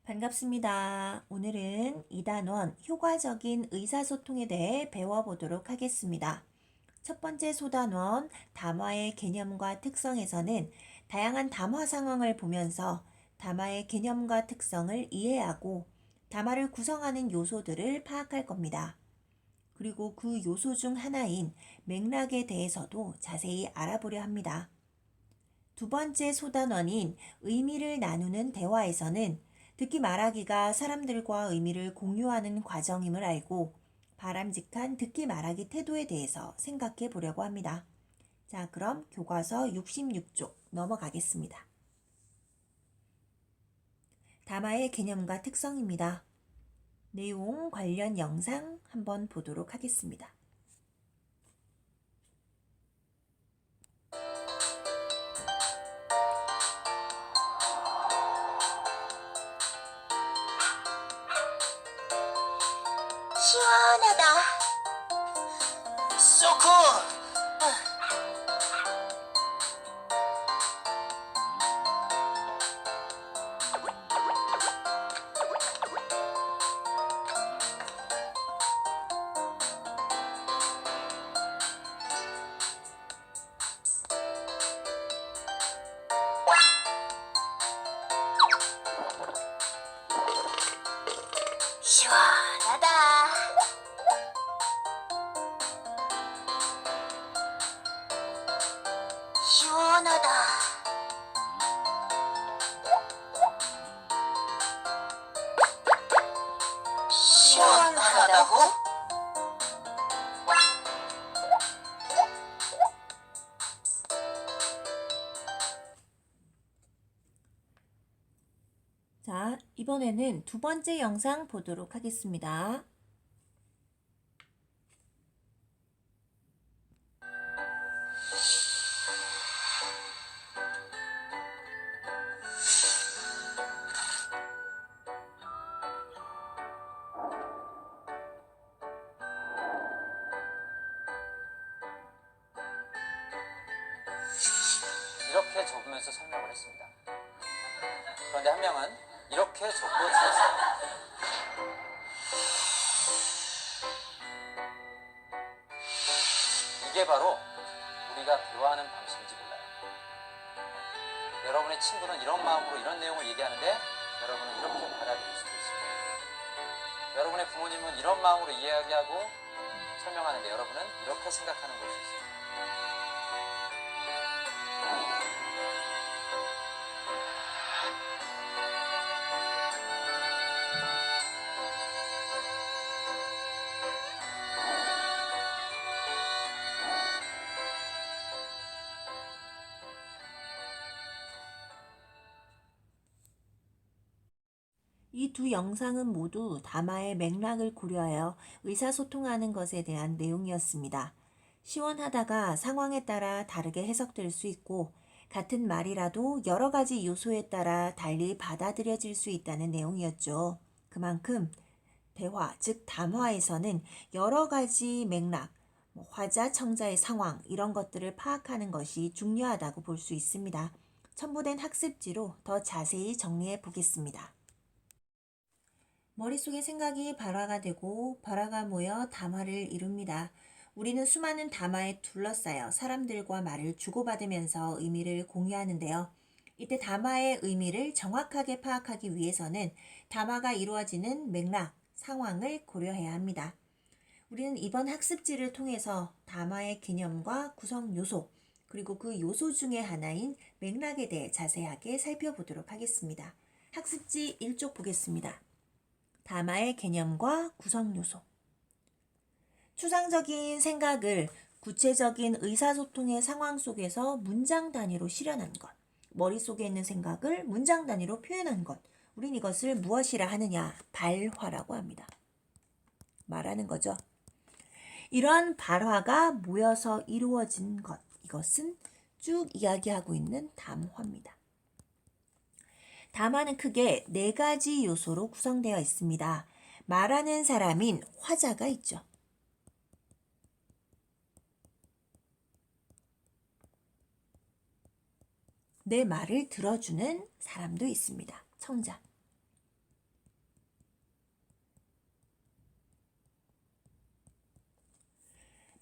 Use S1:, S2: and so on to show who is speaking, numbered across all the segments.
S1: 반갑습니다. 오늘은 2단원 효과적인 의사소통에 대해 배워보도록 하겠습니다. 첫 번째 소단원 담화의 개념과 특성에서는 다양한 담화 상황을 보면서 담화의 개념과 특성을 이해하고 담화를 구성하는 요소들을 파악할 겁니다. 그리고 그 요소 중 하나인 맥락에 대해서도 자세히 알아보려 합니다. 두 번째 소단원인 의미를 나누는 대화에서는 듣기 말하기가 사람들과 의미를 공유하는 과정임을 알고 바람직한 듣기 말하기 태도에 대해서 생각해 보려고 합니다. 자, 그럼 교과서 66쪽 넘어가겠습니다. 담화의 개념과 특성입니다. 내용 관련 영상 한번 보도록 하겠습니다.
S2: 시원하다.
S3: 소쿠!
S2: 시원하다. 시원하다.
S3: 시원하다고?
S1: 자, 이번에는 두 번째 영상 보도록 하겠습니다.
S3: 이렇게 적으면서 설명을 했습니다. 그런데 한 명은 이렇게 적고 주었어요. 이게 바로 우리가 대화하는 방식인지 몰라요. 여러분의 친구는 이런 마음으로 이런 내용을 얘기하는데 여러분은 이렇게 받아들일 수도 있습니다. 여러분의 부모님은 이런 마음으로 이야기하고 설명하는데 여러분은 이렇게 생각하는 것이 있습니다.
S1: 이 두 영상은 모두 담화의 맥락을 고려하여 의사소통하는 것에 대한 내용이었습니다. 시원하다가 상황에 따라 다르게 해석될 수 있고 같은 말이라도 여러 가지 요소에 따라 달리 받아들여질 수 있다는 내용이었죠. 그만큼 대화, 즉 담화에서는 여러 가지 맥락, 화자, 청자의 상황 이런 것들을 파악하는 것이 중요하다고 볼 수 있습니다. 첨부된 학습지로 더 자세히 정리해 보겠습니다. 머릿속에 생각이 발화가 되고 발화가 모여 담화를 이룹니다. 우리는 수많은 담화에 둘러싸여 사람들과 말을 주고받으면서 의미를 공유하는데요. 이때 담화의 의미를 정확하게 파악하기 위해서는 담화가 이루어지는 맥락, 상황을 고려해야 합니다. 우리는 이번 학습지를 통해서 담화의 개념과 구성 요소, 그리고 그 요소 중의 하나인 맥락에 대해 자세하게 살펴보도록 하겠습니다. 학습지 1쪽 보겠습니다. 담화의 개념과 구성 요소. 추상적인 생각을 구체적인 의사소통의 상황 속에서 문장 단위로 실현한 것. 머릿속에 있는 생각을 문장 단위로 표현한 것. 우린 이것을 무엇이라 하느냐? 발화라고 합니다. 말하는 거죠. 이러한 발화가 모여서 이루어진 것. 이것은 쭉 이야기하고 있는 담화입니다. 담화는 크게 4가지 요소로 구성되어 있습니다. 말하는 사람인 화자가 있죠. 내 말을 들어주는 사람도 있습니다. 청자.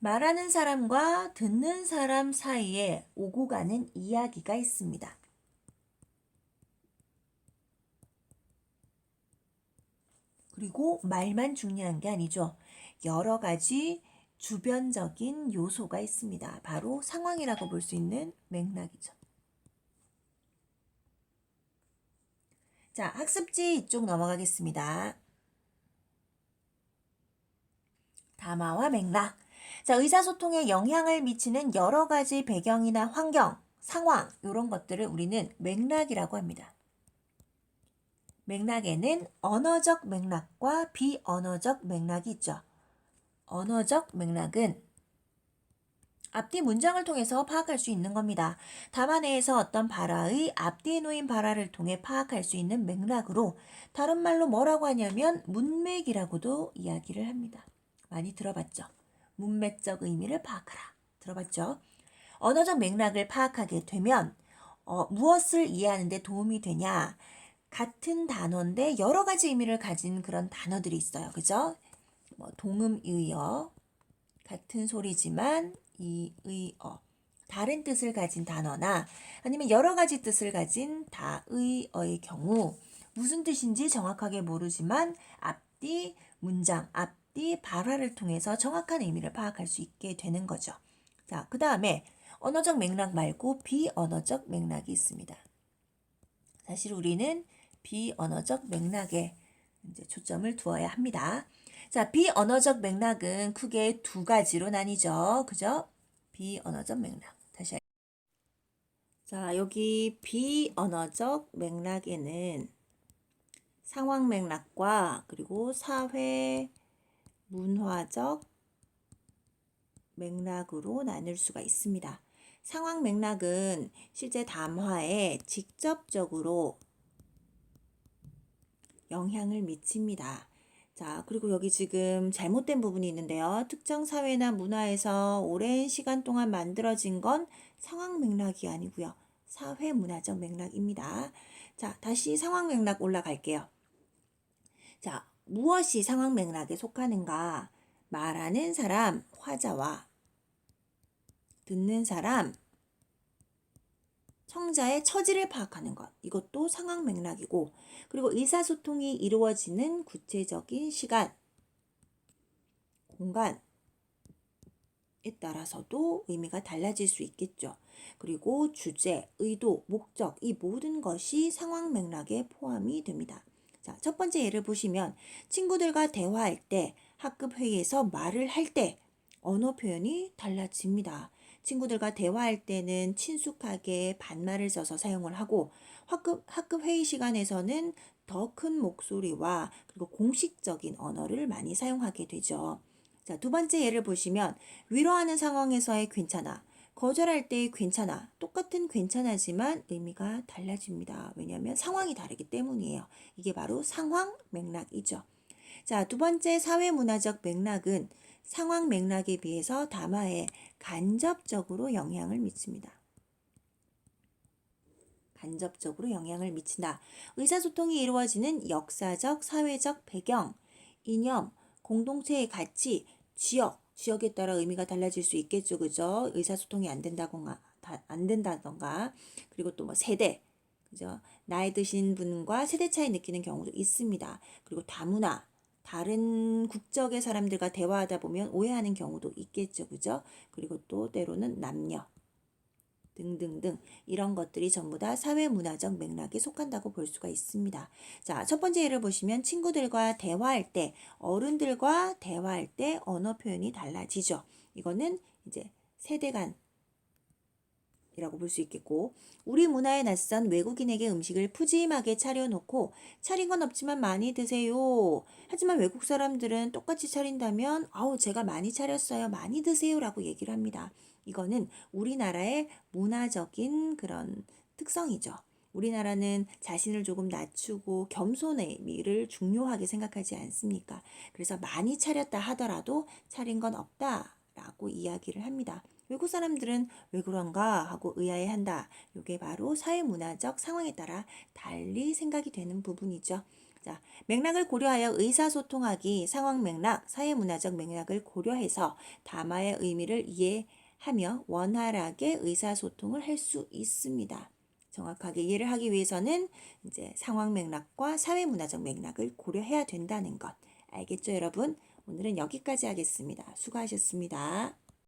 S1: 말하는 사람과 듣는 사람 사이에 오고 가는 이야기가 있습니다. 그리고 말만 중요한 게 아니죠. 여러 가지 주변적인 요소가 있습니다. 바로 상황이라고 볼 수 있는 맥락이죠. 자, 학습지 이쪽 넘어가겠습니다. 담화와 맥락. 자, 의사소통에 영향을 미치는 여러 가지 배경이나 환경, 상황, 이런 것들을 우리는 맥락이라고 합니다. 맥락에는 언어적 맥락과 비언어적 맥락이 있죠. 언어적 맥락은 앞뒤 문장을 통해서 파악할 수 있는 겁니다. 담화 내에서 어떤 발화의 앞뒤에 놓인 발화를 통해 파악할 수 있는 맥락으로 다른 말로 뭐라고 하냐면 문맥이라고도 이야기를 합니다. 많이 들어봤죠? 문맥적 의미를 파악하라. 들어봤죠? 언어적 맥락을 파악하게 되면 무엇을 이해하는 데 도움이 되냐? 같은 단어인데 여러 가지 의미를 가진 그런 단어들이 있어요. 그죠? 동음의어, 같은 소리지만 이의어, 다른 뜻을 가진 단어나 아니면 여러 가지 뜻을 가진 다의어의 경우 무슨 뜻인지 정확하게 모르지만 앞뒤 문장, 앞뒤 발화를 통해서 정확한 의미를 파악할 수 있게 되는 거죠. 자, 그 다음에 언어적 맥락 말고 비언어적 맥락이 있습니다. 사실 우리는 비언어적 맥락에 이제 초점을 두어야 합니다. 자, 비언어적 맥락은 크게 두 가지로 나뉘죠. 그죠? 비언어적 맥락. 다시 자, 여기 비언어적 맥락에는 상황 맥락과 그리고 사회 문화적 맥락으로 나눌 수가 있습니다. 상황 맥락은 실제 담화에 직접적으로 영향을 미칩니다. 자, 그리고 여기 지금 잘못된 부분이 있는데요. 특정 사회나 문화에서 오랜 시간 동안 만들어진 건 상황 맥락이 아니고요. 사회 문화적 맥락입니다. 자, 다시 상황 맥락 올라갈게요. 자, 무엇이 상황 맥락에 속하는가? 말하는 사람, 화자와 듣는 사람, 청자의 처지를 파악하는 것. 이것도 상황 맥락이고, 그리고 의사소통이 이루어지는 구체적인 시간, 공간에 따라서도 의미가 달라질 수 있겠죠. 그리고 주제, 의도, 목적, 이 모든 것이 상황 맥락에 포함이 됩니다. 자, 첫 번째 예를 보시면 친구들과 대화할 때, 학급 회의에서 말을 할 때 언어 표현이 달라집니다. 친구들과 대화할 때는 친숙하게 반말을 써서 사용을 하고 학급 회의 시간에서는 더 큰 목소리와 그리고 공식적인 언어를 많이 사용하게 되죠. 자, 두 번째 예를 보시면 위로하는 상황에서의 괜찮아, 거절할 때의 괜찮아, 똑같은 괜찮아지만 의미가 달라집니다. 왜냐하면 상황이 다르기 때문이에요. 이게 바로 상황 맥락이죠. 자, 두 번째 사회문화적 맥락은 상황 맥락에 비해서 담화에 간접적으로 영향을 미칩니다. 간접적으로 영향을 미친다. 의사소통이 이루어지는 역사적, 사회적 배경, 이념, 공동체의 가치, 지역에 따라 의미가 달라질 수 있겠죠. 그죠? 의사소통이 안 된다던가, 그리고 또 뭐 세대, 그죠? 나이 드신 분과 세대 차이 느끼는 경우도 있습니다. 그리고 다문화, 다른 국적의 사람들과 대화하다 보면 오해하는 경우도 있겠죠. 그죠? 그리고 또 때로는 남녀 등등등 이런 것들이 전부 다 사회문화적 맥락에 속한다고 볼 수가 있습니다. 자, 첫 번째 예를 보시면 친구들과 대화할 때, 어른들과 대화할 때 언어 표현이 달라지죠. 이거는 이제 세대 간 이라고 볼 수 있겠고, 우리 문화에 낯선 외국인에게 음식을 푸짐하게 차려놓고 차린 건 없지만 많이 드세요. 하지만 외국 사람들은 똑같이 차린다면 아우 제가 많이 차렸어요. 많이 드세요 라고 얘기를 합니다. 이거는 우리나라의 문화적인 그런 특성이죠. 우리나라는 자신을 조금 낮추고 겸손의 의미를 중요하게 생각하지 않습니까? 그래서 많이 차렸다 하더라도 차린 건 없다라고 이야기를 합니다. 외국 사람들은 왜 그런가 하고 의아해한다. 이게 바로 사회문화적 상황에 따라 달리 생각이 되는 부분이죠. 자, 맥락을 고려하여 의사소통하기, 상황 맥락, 사회문화적 맥락을 고려해서 담화의 의미를 이해하며 원활하게 의사소통을 할 수 있습니다. 정확하게 이해를 하기 위해서는 이제 상황 맥락과 사회문화적 맥락을 고려해야 된다는 것. 알겠죠, 여러분? 오늘은 여기까지 하겠습니다. 수고하셨습니다.